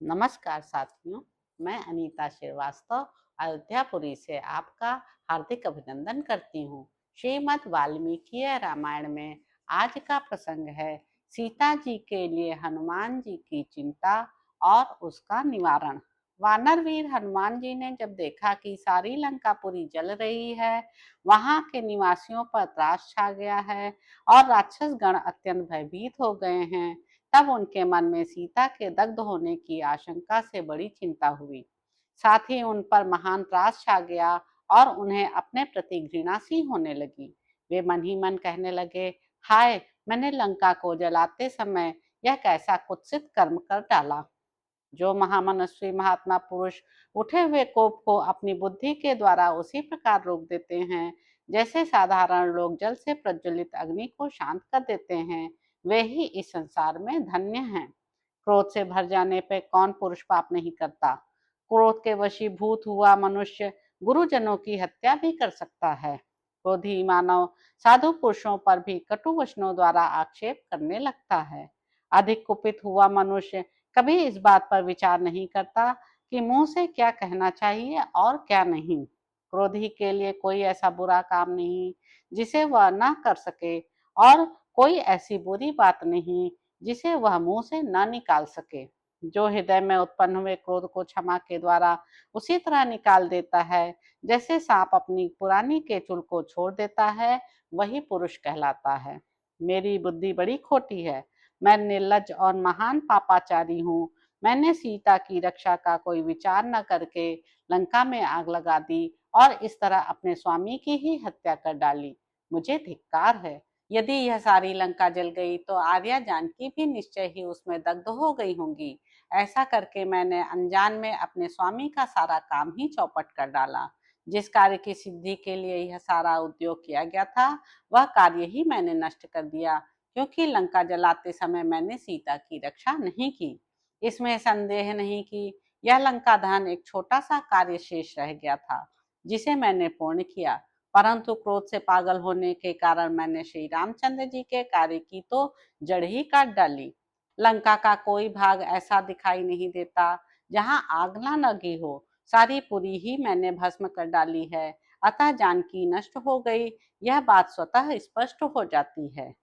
नमस्कार साथियों, मैं अनीता श्रीवास्तव अयोध्यापुरी से आपका हार्दिक अभिनंदन करती हूँ। श्रीमद् वाल्मीकि रामायण में आज का प्रसंग है सीता जी के लिए हनुमान जी की चिंता और उसका निवारण। वानर वीर हनुमान जी ने जब देखा कि सारी लंकापुरी जल रही है, वहां के निवासियों पर त्रास छा गया है और राक्षस गण अत्यंत भयभीत हो गए हैं, तब उनके मन में सीता के दग्ध होने की आशंका से बड़ी चिंता हुई। साथ ही उन पर महान त्रास छा गया और उन्हें अपने प्रति घृणा सी होने लगी। वे मन ही मन कहने लगे, हाय, मैंने लंका को जलाते समय यह कैसा कुत्सित कर्म कर डाला। जो महामनस्वी महात्मा पुरुष उठे हुए कोप को अपनी बुद्धि के द्वारा उसी प्रकार रोक देते हैं जैसे साधारण लोग जल से प्रज्वलित अग्नि को शांत कर देते हैं, वे ही इस संसार में धन्य हैं। क्रोध से भर जाने पर कौन पुरुष पाप नहीं करता। क्रोध के वशीभूत हुआ मनुष्य गुरुजनों की हत्या भी कर सकता है। क्रोधी मानव साधु पुरुषों पर भी कटु वचनों द्वारा आक्षेप करने लगता है। अधिक कुपित हुआ मनुष्य कभी इस बात पर विचार नहीं करता कि मुंह से क्या कहना चाहिए और क्या नहीं। क्रोधी के लिए कोई ऐसा बुरा काम नहीं जिसे वह न कर सके, और कोई ऐसी बुरी बात नहीं जिसे वह मुंह से न निकाल सके। जो हृदय में उत्पन्न हुए क्रोध को क्षमा के द्वारा उसी तरह निकाल देता है जैसे सांप अपनी पुरानी केचुल को छोड़ देता है, वही पुरुष कहलाता है। मेरी बुद्धि बड़ी खोटी है, मैं निर्लज और महान पापाचारी हूँ। मैंने सीता की रक्षा का कोई विचार न करके लंका में आग लगा दी और इस तरह अपने स्वामी की ही हत्या कर डाली। मुझे धिक्कार है। यदि यह सारी लंका जल गई तो आर्या जानकी भी निश्चय ही उसमें दग्ध हो गई होंगी। ऐसा करके मैंने अनजान में अपने स्वामी का सारा काम ही चौपट कर डाला। जिस कार्य की सिद्धि के लिए यह सारा उद्योग किया गया था, वह कार्य ही मैंने नष्ट कर दिया, क्योंकि लंका जलाते समय मैंने सीता की रक्षा नहीं की। इसमें संदेह नहीं कि यह लंका दहन एक छोटा सा कार्य शेष रह गया था जिसे मैंने पूर्ण किया, परंतु क्रोध से पागल होने के कारण मैंने श्री रामचंद्र जी के कार्य की तो जड़ ही काट डाली। लंका का कोई भाग ऐसा दिखाई नहीं देता जहां आग ना लगी हो। सारी पुरी ही मैंने भस्म कर डाली है, अतः जानकी नष्ट हो गई, यह बात स्वतः स्पष्ट हो जाती है।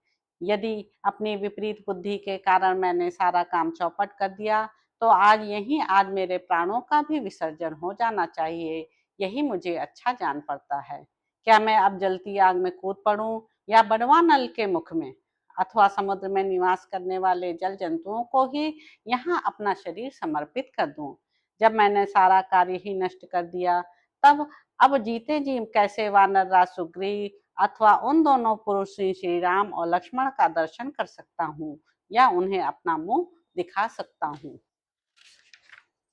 यदि अपनी विपरीत बुद्धि के कारण मैंने सारा काम चौपट कर दिया, तो आज मेरे प्राणों का भी विसर्जन हो जाना चाहिए, यही मुझे अच्छा जान पड़ता है। क्या मैं अब जलती आग में कूद पड़ूं या बड़वा नल के मुख में, अथवा समुद्र में निवास करने वाले जल जंतुओं को ही यहाँ अपना शरीर समर्पित कर दूं। जब मैंने सारा कार्य ही नष्ट कर दिया, तब अब जीते जी कैसे वानर राज सुग्रीव अथवा उन दोनों पुरुष श्री राम और लक्ष्मण का दर्शन कर सकता हूँ या उन्हें अपना मुंह दिखा सकता हूँ।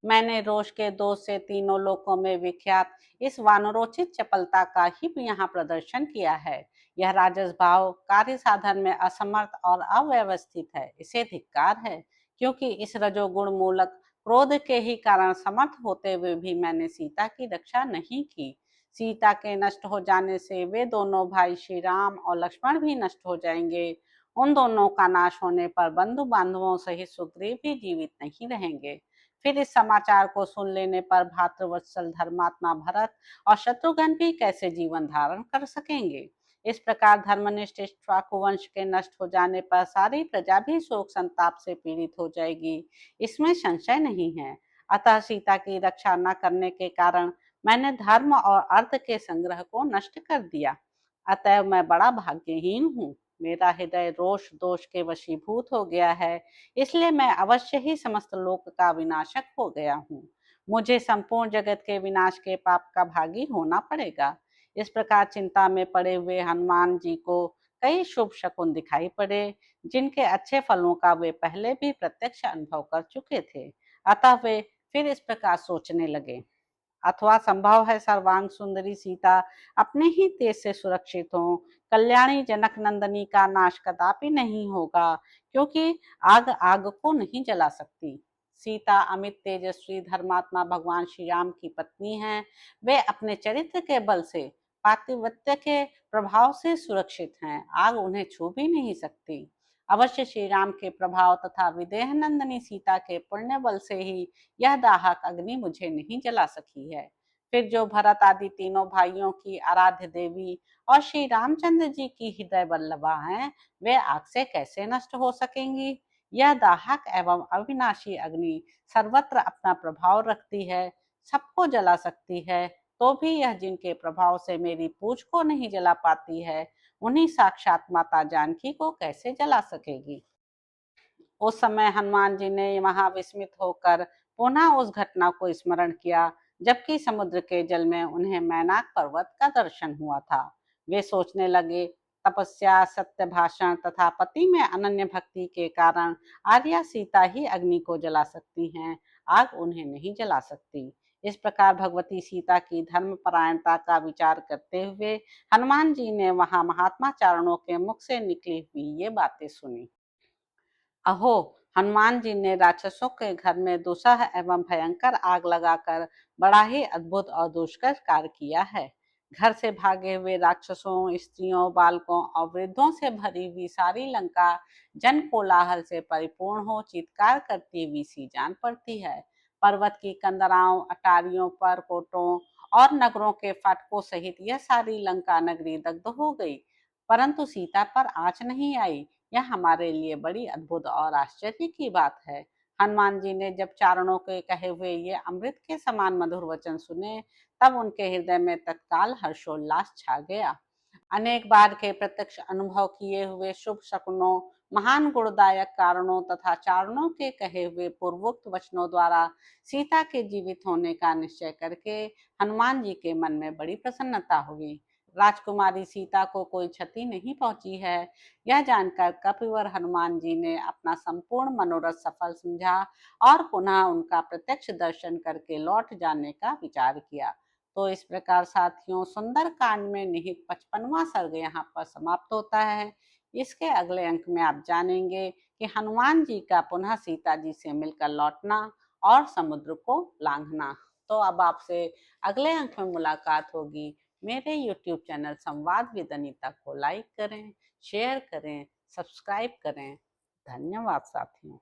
मैंने रोष के दोष से तीनों लोकों में विख्यात इस वानरोचित चपलता का ही यहाँ प्रदर्शन किया है। यह राजस भाव कार्य साधन में असमर्थ और अव्यवस्थित है, इसे धिक्कार है, क्योंकि इस रजोगुण मूलक क्रोध के ही कारण समर्थ होते हुए भी मैंने सीता की रक्षा नहीं की। सीता के नष्ट हो जाने से वे दोनों भाई श्री राम और लक्ष्मण भी नष्ट हो जाएंगे। उन दोनों का नाश होने पर बंधु बांधवों सहित सुग्रीव भी जीवित नहीं रहेंगे। फिर इस समाचार को सुन लेने पर भातृवत्सल धर्मात्मा भरत और शत्रुघ्न भी कैसे जीवन धारण कर सकेंगे। इस प्रकार धर्मनिष्ठ इक्ष्वाकु वंश के नष्ट हो जाने पर सारी प्रजा भी शोक संताप से पीड़ित हो जाएगी, इसमें संशय नहीं है। अतः सीता की रक्षा न करने के कारण मैंने धर्म और अर्थ के संग्रह को नष्ट कर दिया। अतः मैं बड़ा भाग्यहीन हूँ। मेरा हृदय रोष दोष के वशीभूत हो गया है, इसलिए मैं अवश्य ही समस्त लोक का विनाशक हो गया हूँ। मुझे संपूर्ण जगत के विनाश के पाप का भागी होना पड़ेगा। इस प्रकार चिंता में पड़े हुए हनुमान जी को कई शुभ शकुन दिखाई पड़े, जिनके अच्छे फलों का वे पहले भी प्रत्यक्ष अनुभव कर चुके थे। अतः वे फिर इस प्रकार सोचने लगे, अथवा संभव है सर्वांग सुंदरी सीता अपने ही तेज से सुरक्षित हो। कल्याणी जनक नंदनी का नाश कदापि नहीं होगा, क्योंकि आग आग को नहीं जला सकती। सीता अमित तेजस्वी धर्मात्मा भगवान श्री राम की पत्नी है। वे अपने चरित्र के बल से पातिव्रत्य के प्रभाव से सुरक्षित हैं, आग उन्हें छू भी नहीं सकती। अवश्य श्री राम के प्रभाव तथा विदेह नंदिनी सीता के पुण्य बल से ही यह दाहक अग्नि मुझे नहीं जला सकी है। फिर जो भरत आदि तीनों भाइयों की आराध्य देवी और श्री रामचंद्र जी की हृदय बल्लभा हैं, वे आग से कैसे नष्ट हो सकेंगी? यह दाहक एवं अविनाशी अग्नि सर्वत्र अपना प्रभाव रखती है, सबको जला सकती है, तो भी यह जिनके प्रभाव से मेरी पूछ को नहीं जला पाती है, उन्हीं साक्षात माता जानकी को कैसे जला सकेगी? उस समय हनुमान जी ने महाविस्मित होकर पुनः उस घटना को स्मरण किया, जबकि समुद्र के जल में उन्हें मैनाक पर्वत का दर्शन हुआ था। वे सोचने लगे, तपस्या, सत्य भाषण तथा पति में अनन्य भक्ति के कारण आर्या सीता ही अग्नि को जला सकती हैं, आग उन्हें नहीं जला सकती। इस प्रकार भगवती सीता की धर्म परायणता का विचार करते हुए हनुमान जी ने वहां महात्मा चारणों के मुख से निकली हुई ये बातें सुनी। अहो, हनुमान जी ने राक्षसों के घर में दुस्सह एवं भयंकर आग लगाकर बड़ा ही अद्भुत और दुष्कर कार्य किया है। घर से भागे हुए राक्षसों, स्त्रियों, बालकों और वृद्धों से भरी हुई सारी लंका जन कोलाहल से परिपूर्ण हो चीत्कार करती हुई सी जान पड़ती है। पर्वत की कंदराओं, अटारियों पर कोटों और नगरों के फाटकों सहित यह सारी लंका नगरी दग्ध हो गई, परंतु सीता पर आंच नहीं आई। यह हमारे लिए बड़ी अद्भुत और आश्चर्य की बात है। हनुमान जी ने जब चारणों के कहे हुए ये अमृत के समान मधुर वचन सुने, तब उनके हृदय में तत्काल हर्षोल्लास छा गया। अनेक बार के प्रत्यक्ष अनुभव किए हुए शुभ शकुनों, महान गुणदायक कारणों तथा चारणों के कहे हुए पूर्वोक्त वचनों द्वारा सीता के जीवित होने का निश्चय करके हनुमान जी के मन में बड़ी प्रसन्नता हुई। राजकुमारी सीता को कोई क्षति नहीं पहुंची है, यह जानकर कपिवर हनुमान जी ने अपना संपूर्ण मनोरथ सफल समझा और पुनः उनका प्रत्यक्ष दर्शन करके लौट जाने का विचार किया। तो इस प्रकार साथियों, सुंदर कांड में निहित 55वां सर्ग यहाँ पर समाप्त होता है। इसके अगले अंक में आप जानेंगे कि हनुमान जी का पुनः सीता जी से मिलकर लौटना और समुद्र को लांघना। तो अब आपसे अगले अंक में मुलाकात होगी। मेरे YouTube चैनल संवाद विद अनीता को लाइक करें, शेयर करें, सब्सक्राइब करें। धन्यवाद साथियों।